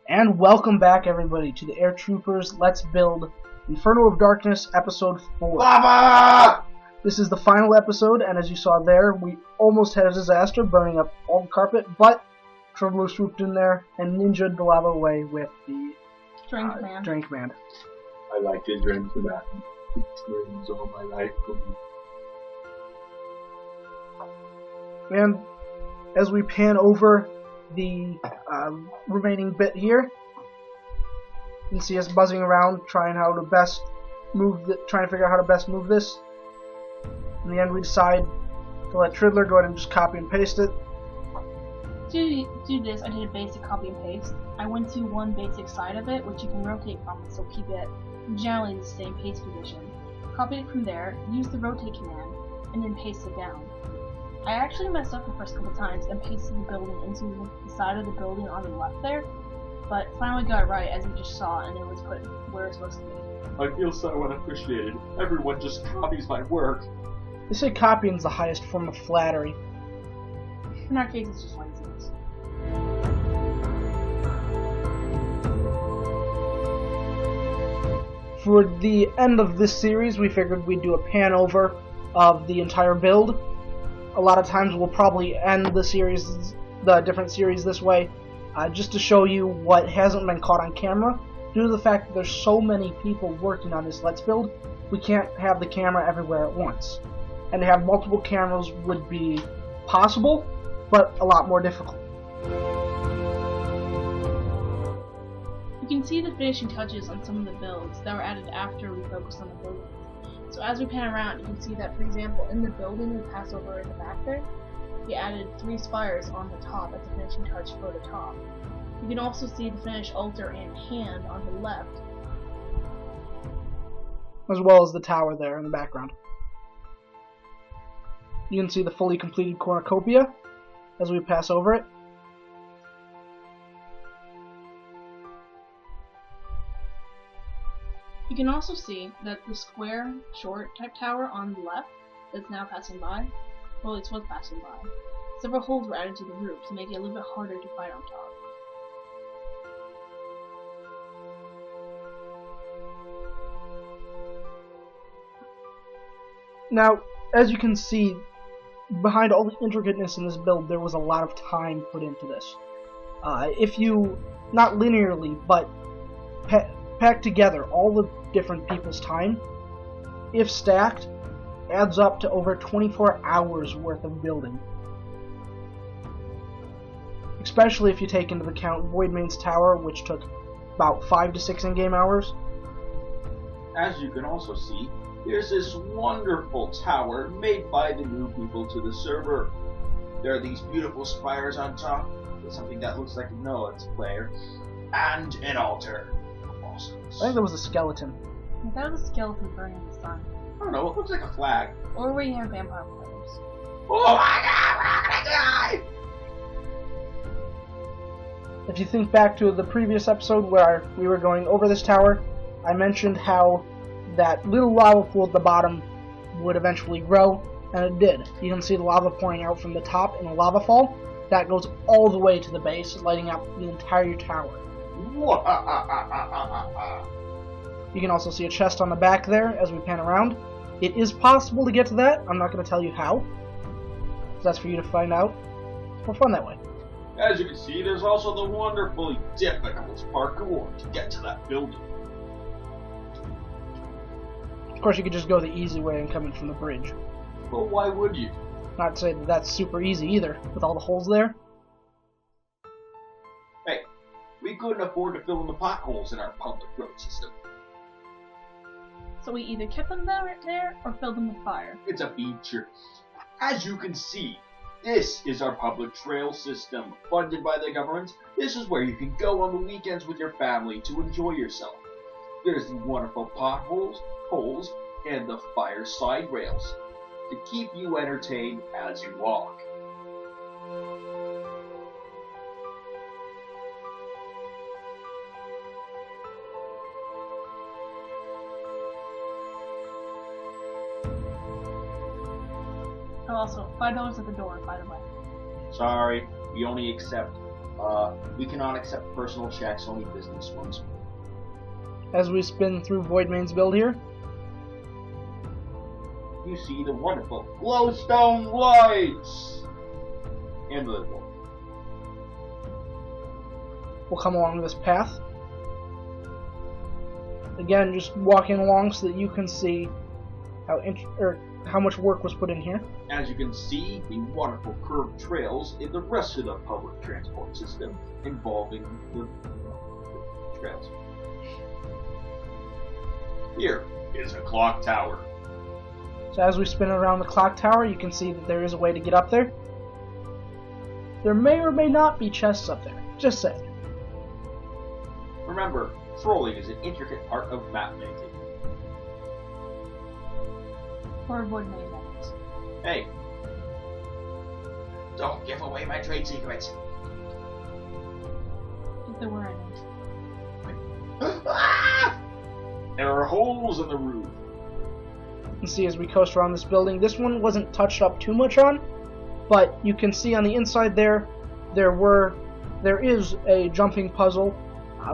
And welcome back, everybody, to the Airtroopers Let's Build Inferno of Darkness Episode 4. Lava! This is the final episode, and as you saw there, we almost had a disaster, burning up all the carpet, but Traveler swooped in there and ninja'd the lava away with the drink man. I like to drink for that. It drains all my life from me. And as we pan over the remaining bit here, you can see us buzzing around, trying to figure out how to best move this. In the end, we decide to let Triddler go ahead and just copy and paste it. To do this, I did a basic copy and paste. I went to one basic side of it, which you can rotate from, so keep it generally the same paste position. Copied it from there, used the rotate command, and then pasted it down. I actually messed up the first couple times and pasted the building into the side of the building on the left there, but finally got it right, as you just saw, and it was put where it's supposed to be. I feel so unappreciated. Everyone just copies my work. They say copying is the highest form of flattery. In our case, it's just laziness. For the end of this series, we figured we'd do a pan over of the entire build. A lot of times we'll probably end the different series this way, just to show you what hasn't been caught on camera. Due to the fact that there's so many people working on this Let's Build, we can't have the camera everywhere at once. And to have multiple cameras would be possible, but a lot more difficult. You can see the finishing touches on some of the builds that were added after we focused on the buildings. So as we pan around, you can see that, for example, in the building we passover in the back there, we added 3 spires on the top as a finishing touch for the top. You can also see the finished altar and hand on the left, as well as the tower there in the background. You can see the fully completed cornucopia as we pass over it. You can also see that the square, short type tower on the left that's now passing by, well, it was passing by. Several holes were added to the roof to make it a little bit harder to fight on top. Now, as you can see, behind all the intricateness in this build, there was a lot of time put into this. If you, not linearly, but pack together all the different people's time, if stacked, adds up to over 24 hours worth of building. Especially if you take into account Voidmane's tower, which took about 5 to 6 in-game hours. As you can also see, there's this wonderful tower made by the new people to the server. There are these beautiful spires on top, with something that looks like a Noah's player, and an altar. I think that was a skeleton. That was a skeleton burning in the sun. I don't know, it looks like a flag. Or where you have vampire players. Oh my god, we're gonna die! If you think back to the previous episode where we were going over this tower, I mentioned how that little lava pool at the bottom would eventually grow, and it did. You can see the lava pouring out from the top in a lava fall. That goes all the way to the base, lighting up the entire tower. You can also see a chest on the back there as we pan around. It is possible to get to that. I'm not going to tell you how. So that's for you to find out. It's more fun that way. As you can see, there's also the wonderfully difficult parkour to get to that building. Of course, you could just go the easy way and come in from the bridge. But why would you? Not to say that that's super easy either, with all the holes there. Hey, we couldn't afford to fill in the potholes in our public road system. So we either kept them there or filled them with fire. It's a feature. As you can see, this is our public trail system, funded by the government. This is where you can go on the weekends with your family to enjoy yourself. There's the wonderful potholes, holes, and the fireside rails to keep you entertained as you walk. Oh, also, $5 at the door, by the way. Sorry, we only accept We cannot accept personal checks, only business ones. As we spin through Voidmane's build here, You see the wonderful glowstone lights! And the door. we'll come along this path. Again, just walking along so that you can see how much work was put in here. As you can see, the wonderful curved trails in the rest of the public transport system involving the trails. Here is a clock tower. So as we spin around the clock tower, you can see that there is a way to get up there. There may or may not be chests up there. Just saying. Remember, trolling is an intricate part of map making. Or avoid many matters. Hey, don't give away my trade secrets. If there were any. There are holes in the roof. You can see as we coast around this building, this one wasn't touched up too much on, but you can see on the inside there is a jumping puzzle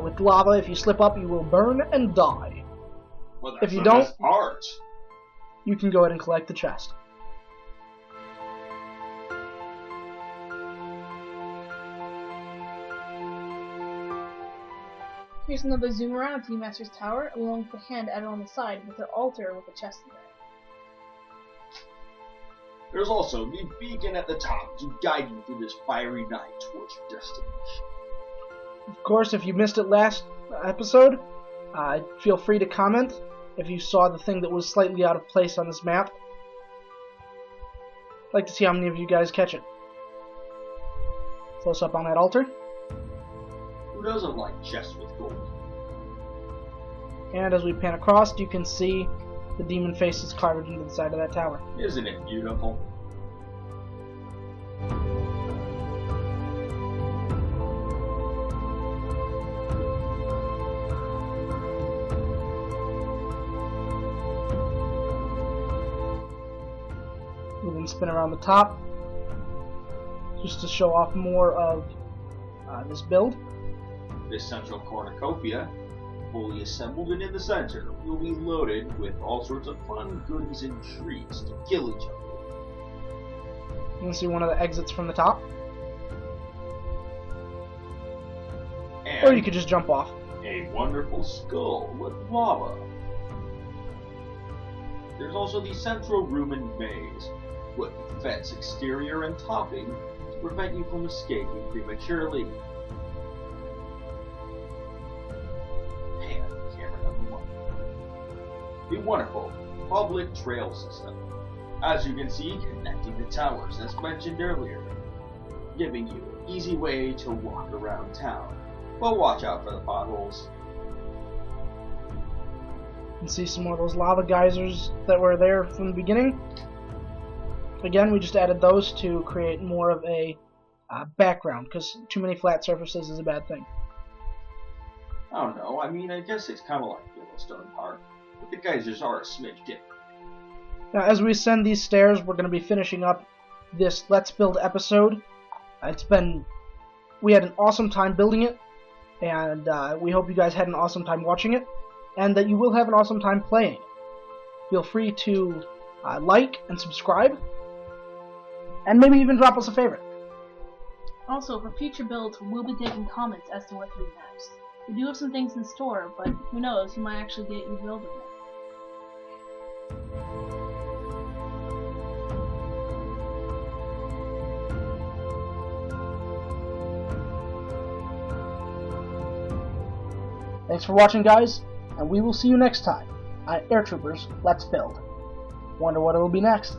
with lava. If you slip up, you will burn and die. Well, that's If you the don't- best part. You can go ahead and collect the chest. Here's another zoom around of Viewmaster's tower, along with the hand added on the side with the altar with the chest in there. There's also the beacon at the top to guide you through this fiery night towards your destination. Of course, if you missed it last episode, feel free to comment if you saw the thing that was slightly out of place on this map. I'd like to see how many of you guys catch it. Close up on that altar. Who doesn't like chests with gold? And as we pan across, you can see the demon faces carved into the side of that tower. Isn't it beautiful? We then spin around the top, just to show off more of this build. This central cornucopia, fully assembled and in the center, will be loaded with all sorts of fun goodies and treats to kill each other. You can see one of the exits from the top, And or you could just jump off. a wonderful skull with lava. There's also the central room and maze, with fence exterior and topping to prevent you from escaping prematurely. And camera number 1. The wonderful public trail system. As you can see, connecting the towers as mentioned earlier, giving you an easy way to walk around town. But watch out for the potholes. You can see some more of those lava geysers that were there from the beginning. Again, we just added those to create more of a background, because too many flat surfaces is a bad thing. I don't know, I mean, I guess it's kind of like Yellowstone Park, but the geysers are a smidge different. Now, as we ascend these stairs, we're going to be finishing up this Let's Build episode. We had an awesome time building it, and we hope you guys had an awesome time watching it, and that you will have an awesome time playing it. Feel free to like and subscribe, and maybe even drop us a favorite. Also, for future builds, we'll be taking comments as to what to do next. We do have some things in store, but who knows, you might actually get your build in there. Thanks for watching, guys, and we will see you next time on Airtroopers Let's Build. Wonder what it'll be next.